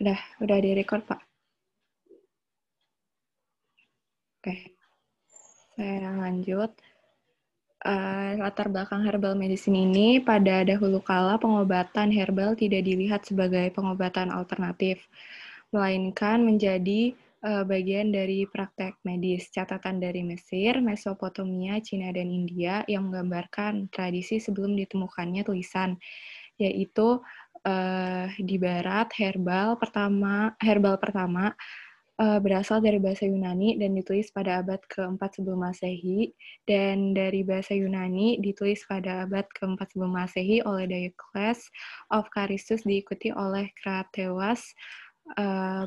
Udah di-record, Pak. Oke, saya lanjut. Latar belakang herbal medicine ini, pada dahulu kala pengobatan herbal tidak dilihat sebagai pengobatan alternatif, melainkan menjadi bagian dari praktek medis. Catatan dari Mesir, Mesopotamia, Cina, dan India yang menggambarkan tradisi sebelum ditemukannya tulisan, yaitu di Barat herbal pertama berasal dari bahasa Yunani dan ditulis pada abad ke-4 sebelum Masehi, dan dari bahasa Yunani ditulis pada abad ke-4 sebelum Masehi oleh Diocles of Caristus, diikuti oleh Cratewas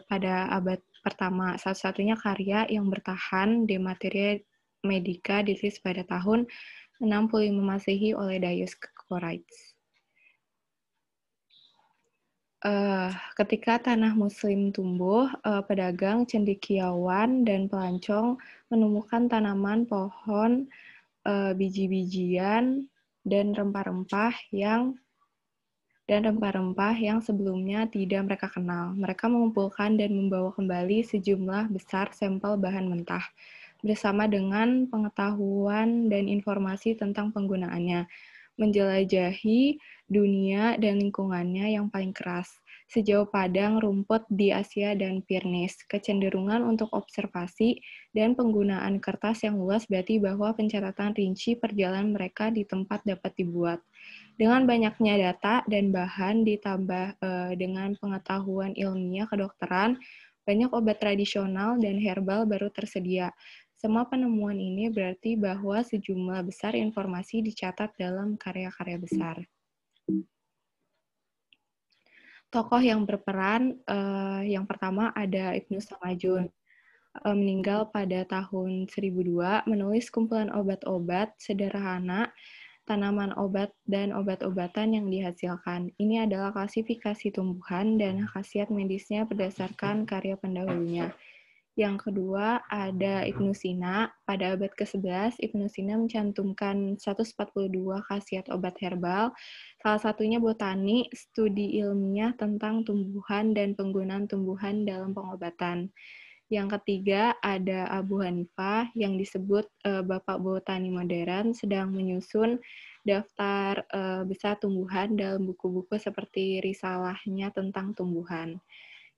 pada abad pertama. Satu-satunya karya yang bertahan, De Materia Medica, ditulis pada tahun 65 Masehi oleh Dioscorides. Ketika tanah Muslim tumbuh, pedagang, cendekiawan, dan pelancong menemukan tanaman, pohon, biji-bijian, dan rempah-rempah yang sebelumnya tidak mereka kenal. Mereka mengumpulkan dan membawa kembali sejumlah besar sampel bahan mentah, bersama dengan pengetahuan dan informasi tentang penggunaannya, menjelajahi dunia dan lingkungannya yang paling keras, sejauh padang rumput di Asia dan Pyrenees. Kecenderungan untuk observasi dan penggunaan kertas yang luas berarti bahwa pencatatan rinci perjalanan mereka di tempat dapat dibuat. Dengan banyaknya data dan bahan ditambah dengan pengetahuan ilmiah kedokteran, banyak obat tradisional dan herbal baru tersedia. Semua penemuan ini berarti bahwa sejumlah besar informasi dicatat dalam karya-karya besar. Tokoh yang berperan, yang pertama ada Ibnu Samajun, meninggal pada tahun 1002, menulis kumpulan obat-obat sederhana, tanaman obat, dan obat-obatan yang dihasilkan. Ini adalah klasifikasi tumbuhan dan khasiat medisnya berdasarkan karya pendahulunya. Yang kedua, ada Ibnu Sina. Pada abad ke-11, Ibnu Sina mencantumkan 142 khasiat obat herbal, salah satunya botani, studi ilmiah tentang tumbuhan dan penggunaan tumbuhan dalam pengobatan. Yang ketiga, ada Abu Hanifah, yang disebut Bapak Botani Modern, sedang menyusun daftar besar tumbuhan dalam buku-buku seperti risalahnya tentang tumbuhan.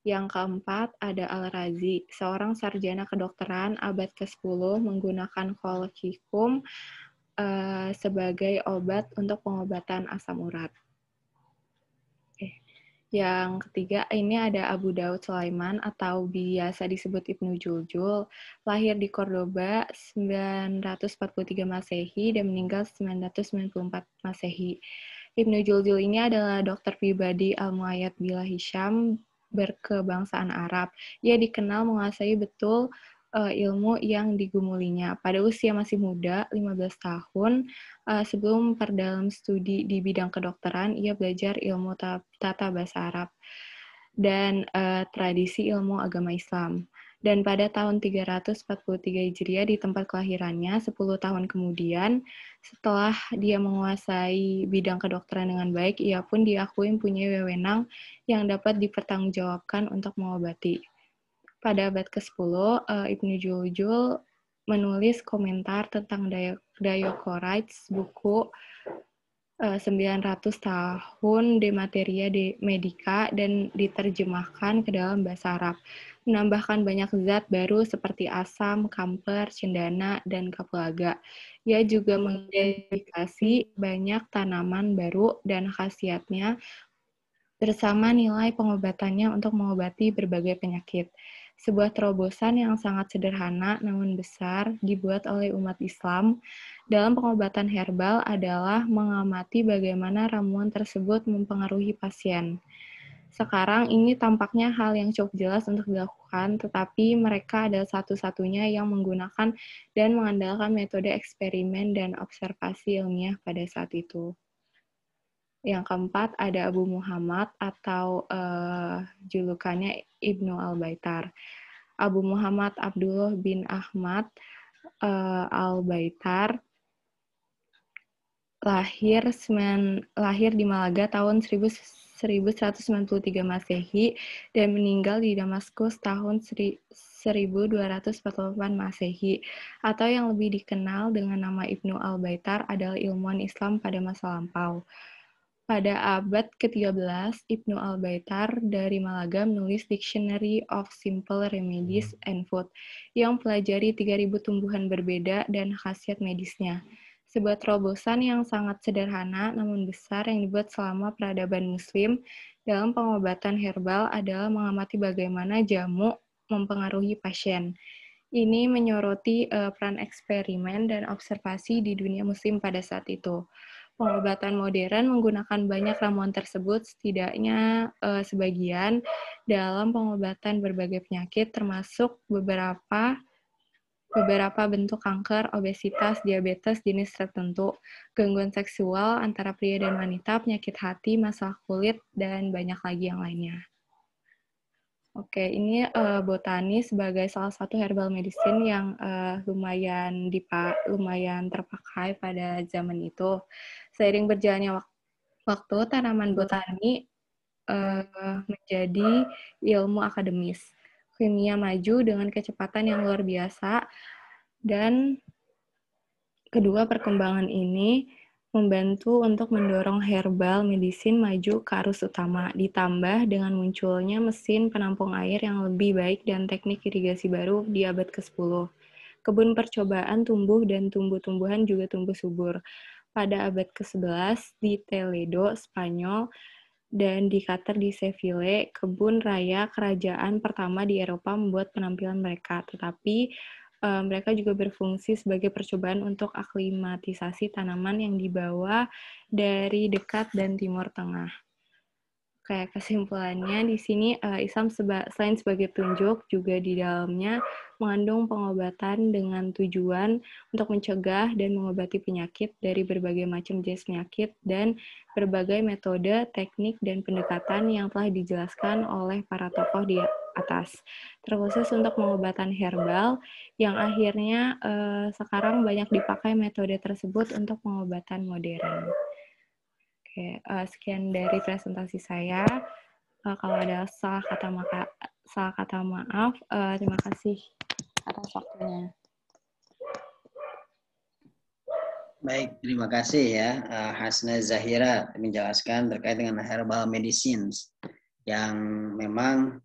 Yang keempat, ada Al-Razi, seorang sarjana kedokteran abad ke-10 menggunakan colchicum sebagai obat untuk pengobatan asam urat. Yang ketiga, ini ada Abu Daud Sulaiman atau biasa disebut Ibnu Juljul, lahir di Cordoba 943 Masehi dan meninggal 994 Masehi. Ibnu Juljul ini adalah dokter pribadi Al-Muayyad bin Hisham, berkebangsaan Arab. Ia dikenal menguasai betul ilmu yang digumulinya. Pada usia masih muda, 15 tahun, sebelum memperdalam studi di bidang kedokteran, ia belajar ilmu tata bahasa Arab dan tradisi ilmu agama Islam. Dan pada tahun 343 Hijriah di tempat kelahirannya, 10 tahun kemudian, setelah dia menguasai bidang kedokteran dengan baik, ia pun diakui mempunyai wewenang yang dapat dipertanggungjawabkan untuk mengobati. Pada abad ke-10, Ibnu Juljul menulis komentar tentang Dioscorides, buku 900 tahun De Materia Medica, dan diterjemahkan ke dalam bahasa Arab. Menambahkan banyak zat baru seperti asam, kamper, cendana, dan kapulaga. Ia juga mengidentifikasi banyak tanaman baru dan khasiatnya bersama nilai pengobatannya untuk mengobati berbagai penyakit. Sebuah terobosan yang sangat sederhana namun besar dibuat oleh umat Islam dalam pengobatan herbal adalah mengamati bagaimana ramuan tersebut mempengaruhi pasien. Sekarang ini tampaknya hal yang cukup jelas untuk dilakukan, tetapi mereka adalah satu-satunya yang menggunakan dan mengandalkan metode eksperimen dan observasi ilmiah pada saat itu. Yang keempat, ada Abu Muhammad atau julukannya Ibnu Al-Baitar. Abu Muhammad Abdullah bin Ahmad Al-Baitar lahir di Malaga tahun 1193 Masehi dan meninggal di Damaskus tahun 1248 Masehi, atau yang lebih dikenal dengan nama Ibnu Al-Baitar, adalah ilmuwan Islam pada masa lampau. Pada abad ke-13, Ibnu Al-Baitar dari Malaga menulis Dictionary of Simple Remedies and Food yang pelajari 3.000 tumbuhan berbeda dan khasiat medisnya. Sebuah terobosan yang sangat sederhana namun besar yang dibuat selama peradaban Muslim dalam pengobatan herbal adalah mengamati bagaimana jamu mempengaruhi pasien. Ini menyoroti peran eksperimen dan observasi di dunia Muslim pada saat itu. Pengobatan modern menggunakan banyak ramuan tersebut, setidaknya sebagian, dalam pengobatan berbagai penyakit, termasuk beberapa bentuk kanker, obesitas, diabetes jenis tertentu, gangguan seksual antara pria dan wanita, penyakit hati, masalah kulit, dan banyak lagi yang lainnya. Oke, ini botani sebagai salah satu herbal medicine yang lumayan terpakai pada zaman itu. Seiring berjalannya waktu, tanaman botani menjadi ilmu akademis. Kimia maju dengan kecepatan yang luar biasa, dan kedua perkembangan ini membantu untuk mendorong herbal medicine maju ke arus utama, ditambah dengan munculnya mesin penampung air yang lebih baik dan teknik irigasi baru di abad ke-10. Kebun percobaan tumbuh dan tumbuh-tumbuhan juga tumbuh subur. Pada abad ke-11 di Toledo, Spanyol, dan di Qatar di Seville, kebun raya kerajaan pertama di Eropa membuat penampilan mereka, tetapi mereka juga berfungsi sebagai percobaan untuk aklimatisasi tanaman yang dibawa dari dekat dan Timur Tengah. Kayak kesimpulannya di sini Islam selain sebagai tunjuk juga di dalamnya mengandung pengobatan dengan tujuan untuk mencegah dan mengobati penyakit dari berbagai macam jenis penyakit dan berbagai metode, teknik, dan pendekatan yang telah dijelaskan oleh para tokoh di atas. Terkhusus untuk pengobatan herbal yang akhirnya sekarang banyak dipakai metode tersebut untuk pengobatan modern. Oke, sekian dari presentasi saya. Kalau ada salah kata maaf, terima kasih atas waktunya. Baik, terima kasih ya Hasna Zahira menjelaskan terkait dengan herbal medicines yang memang